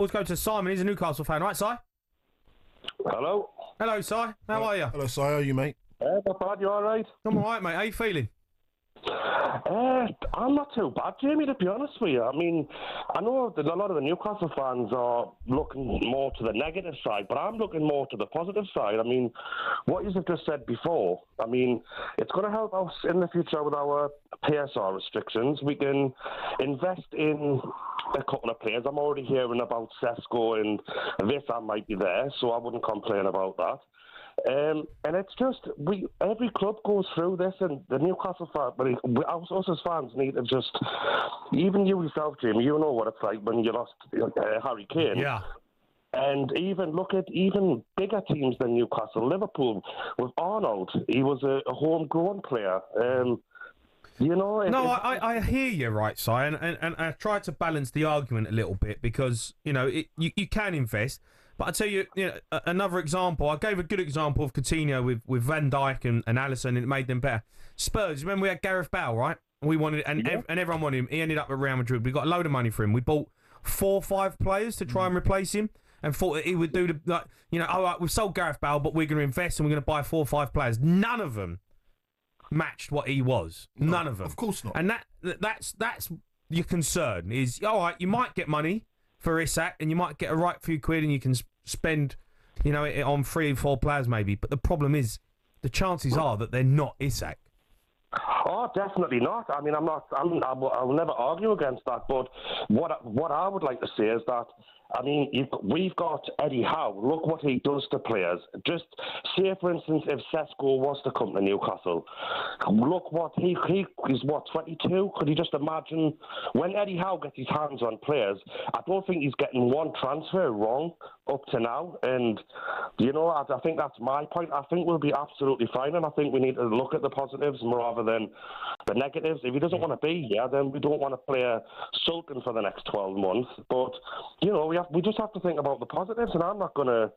Let's go to Simon. He's a Newcastle fan, right, Si? Hello. Hello, Si. How are you? Hello, Si. How are you, mate? Not bad, you alright? I'm all right, mate. How you feeling? I'm not too bad, Jamie, to be honest with you. I mean, I know that a lot of the Newcastle fans are looking more to the negative side, but I'm looking more to the positive side. I mean, what you have just said before, I mean, it's going to help us in the future with our PSR restrictions. We can invest in a couple of players. I'm already hearing about Sesko and Visa might be there, so I wouldn't complain about that. And it's just, every club goes through this, and the Newcastle fans, but us as fans need to just, even you yourself, Jimmy, you know what it's like when you lost Harry Kane. Yeah. And even look at even bigger teams than Newcastle, Liverpool, with Arnold. He was a homegrown player. You know, I hear you, right, Si, and I try to balance the argument a little bit because, you know, you can invest. But I tell you, another example. I gave a good example of Coutinho with Van Dijk and Alisson, and it made them better. Spurs. Remember we had Gareth Bale, right? We wanted, and everyone wanted him. He ended up at Real Madrid. We got a load of money for him. We bought 4 or 5 players to try and replace him, and thought that he would do all right, we've sold Gareth Bale, but we're going to invest and we're going to buy 4 or 5 players. None of them matched what he was. No, None of them. Of course not. And that's your concern. Is all right. You might get money for Isak, and you might get a right few quid, and you can spend, it on 3 or 4 players maybe. But the problem is, the chances are that they're not Isak. Oh, definitely not. I mean, I'll never argue against that. But what I would like to say is that, I mean, we've got Eddie Howe. Look what he does to players. Just say, for instance, if Sesko was to come to Newcastle, look what he's 22? Could you just imagine when Eddie Howe gets his hands on players? I don't think he's getting one transfer wrong up to now. And, I think that's my point. I think we'll be absolutely fine. And I think we need to look at the positives rather than the negatives. If he doesn't want to be here, then we don't want to play sulking for the next 12 months. But, we just have to think about the positives, and I'm not going to,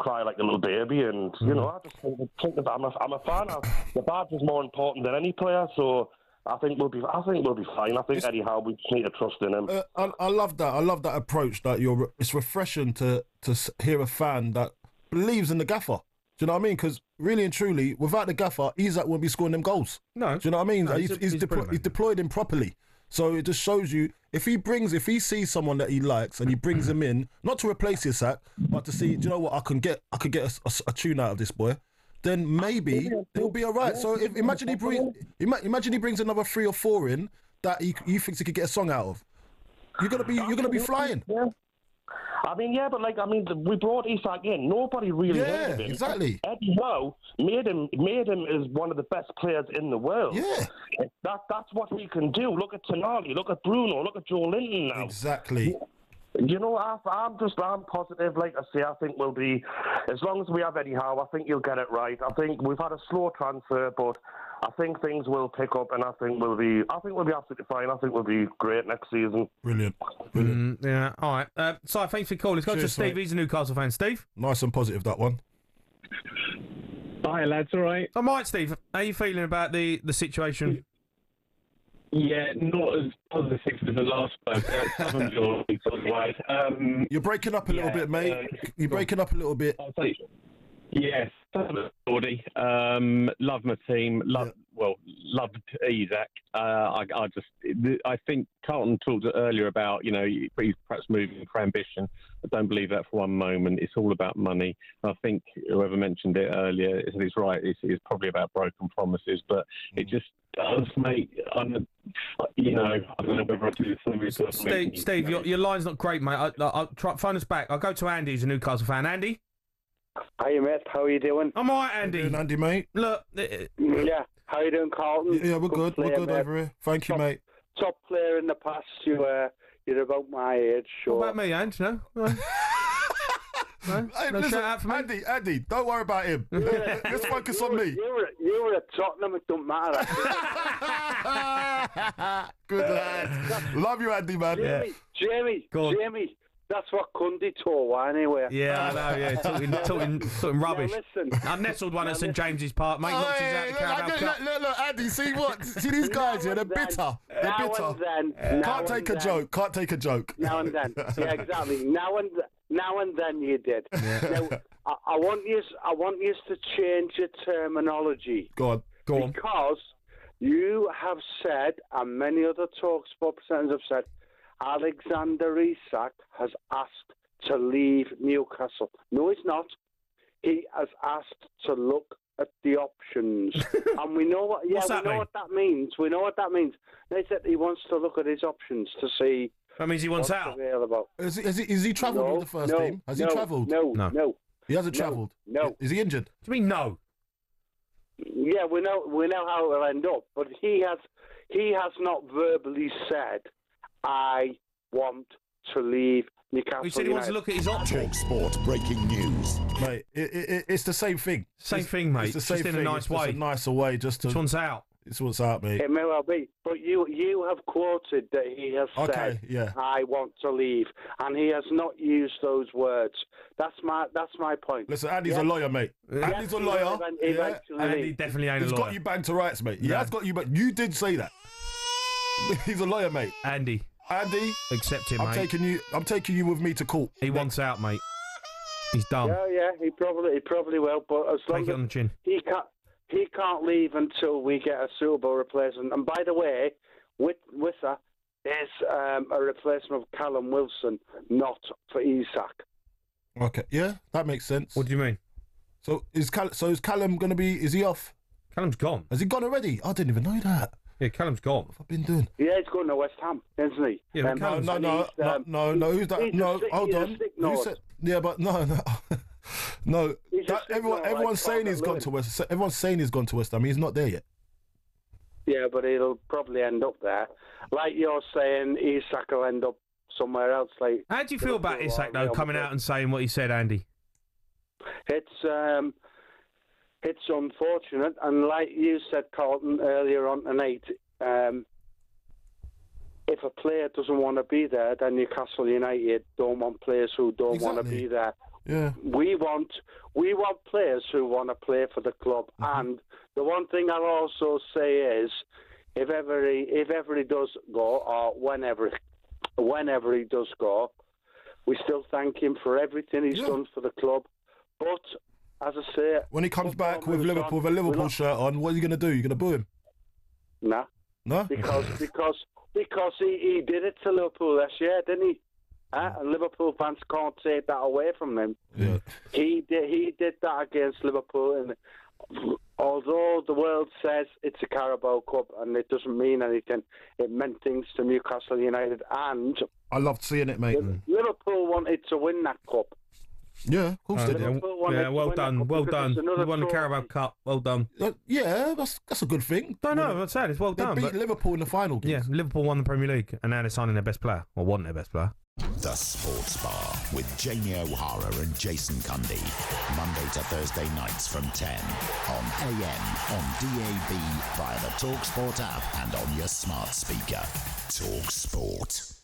cry like a little baby. And, I just think that I'm a fan. The badge is more important than any player, so I think we'll be fine. I think Eddie Howe, we just need to trust in him. I love that. I love that approach. That it's refreshing to hear a fan that believes in the gaffer. Do you know what I mean? Because really and truly, without the gaffer, Isak won't be scoring them goals. No. Do you know what I mean? No, he's deployed him properly. So it just shows you, if he sees someone that he likes and he brings him in, not to replace Isak, but to see, do you know what, I can get a tune out of this boy, then maybe it'll be all right. So imagine he brings another 3 or 4 in that he thinks he could get a song out of. You're gonna be flying. Yeah. I mean, we brought Isak in. Nobody really heard of him. Exactly. Eddie Howe made him as one of the best players in the world. Yeah. That's what he can do. Look at Tonali, look at Bruno, look at Joe Linton now. Exactly. I'm positive. Like I say, I think we'll be, as long as we have Eddie Howe, I think you'll get it right. I think we've had a slow transfer, but I think things will pick up, and I think we'll be absolutely fine. I think we'll be great next season. Brilliant. Yeah. All right. So thanks for calling. Let's go to Steve. Mate. He's a Newcastle fan. Steve. Nice and positive, that one. Hi lads. All right. I'm all right, Steve. How are you feeling about the situation? Yeah, not as positive as the last one. You're breaking up a little bit, mate. You're breaking up a little bit. Yes, Saudi. Love my team. Loved Isak. I think Carlton talked earlier about, he's perhaps moving for ambition. I don't believe that for one moment. It's all about money. I think whoever mentioned it earlier, it's right. It's probably about broken promises, but it just does make. I don't know whether I do something. Steve, your line's not great, mate. I'll try phone us back. I'll go to Andy, who's a Newcastle fan. Andy. Hiya, mate. How are you doing? I'm all right, Andy. Doing, Andy, mate. Look. Yeah. How you doing, Carlton? Yeah, we're good. We're good over here. Thank you, mate. Top player in the past. You're about my age. Sure. What about me, Andy? No. Hey, no listen, shout out for me. Andy, don't worry about him. Let's focus on me. You were at Tottenham. It don't matter. Good lad. Love you, Andy, man. Jamie. That's what Cundy tore anyway. Yeah, I know. Yeah, talking rubbish. Now listen. I nestled one at St James's Park, mate. Knocked his out the Carabao Cup. Look, Andy, see what? See these guys here? They're bitter. They're bitter. Can't take a joke. Can't take a joke. Now and then. Yeah, exactly. Now and then you did. Yeah. Now, I want you to change your terminology. Go on. Because you have said, and many other talkSPORT presenters have said, Alexander Isak has asked to leave Newcastle. No, he's not. He has asked to look at the options. And we know what that means. We know what that means. They said he wants to look at his options to see. That means he wants out. Available. Is he travelled with the first team? Has he travelled? No. He hasn't travelled? No. Is he injured? Do you mean no? Yeah, we know how it will end up, but he has not verbally said, I want to leave Newcastle. He said he wants to look at his options. talkSPORT breaking news. Mate, it's the same thing. Same thing, mate. It's the same just thing. in a nice way. It's a nicer way just to... This one's out. This one's out, mate. It may well be. But you have quoted that he has said, I want to leave. And he has not used those words. That's my point. Listen, Andy's a lawyer, mate. Andy's a lawyer. Andy definitely ain't a lawyer. He's got you banged to rights, mate. He has got you banged. You did say that. He's a lawyer, mate. Andy, accept him, mate. I'm taking you with me to court. He wants out, mate. He's done. Yeah, he probably will. But as long Take it on the chin. He can't leave until we get a suitable replacement. And by the way, Wissa is a replacement of Callum Wilson, not for Isak. Okay, yeah, that makes sense. What do you mean? So is Callum going to be? Is he off? Callum's gone. Has he gone already? I didn't even know that. Yeah, Callum's gone. What have I been doing? Yeah, he's going to West Ham, isn't he? Yeah, No. Who's that? No, hold on. Who said? Yeah, but no. No, everyone's saying he's gone to West. Everyone's saying he's gone to West Ham. He's not there yet. Yeah, but he'll probably end up there. Like you're saying, Isak will end up somewhere else. Like, how do you feel about Isak though, coming out and saying what he said, Andy? It's unfortunate, and like you said, Carlton, earlier on tonight, if a player doesn't want to be there, then Newcastle United don't want players who don't want to be there. Yeah. We want players who want to play for the club. Mm-hmm. And the one thing I'll also say is, if ever he does go, or whenever he does go, we still thank him for everything he's done for the club. But as I say, when he comes back with Liverpool, with a Liverpool shirt on, what are you going to do? You going to boo him? Nah. No. Because he did it to Liverpool this year, didn't he? And Liverpool fans can't take that away from him. Yeah. He did that against Liverpool, and although the world says it's a Carabao Cup and it doesn't mean anything, it meant things to Newcastle United, and I loved seeing it, mate. Liverpool wanted to win that cup. Yeah, of course they did. Yeah, well done. You won the Carabao Cup. Well done. Yeah, that's a good thing. No, I'm saying it's well done. They beat Liverpool in the final games. Yeah, Liverpool won the Premier League, and now they're signing their best player, or want their best player. The Sports Bar with Jamie O'Hara and Jason Cundy. Monday to Thursday nights from 10 on AM, on DAB, via the talkSPORT app and on your smart speaker. talkSPORT.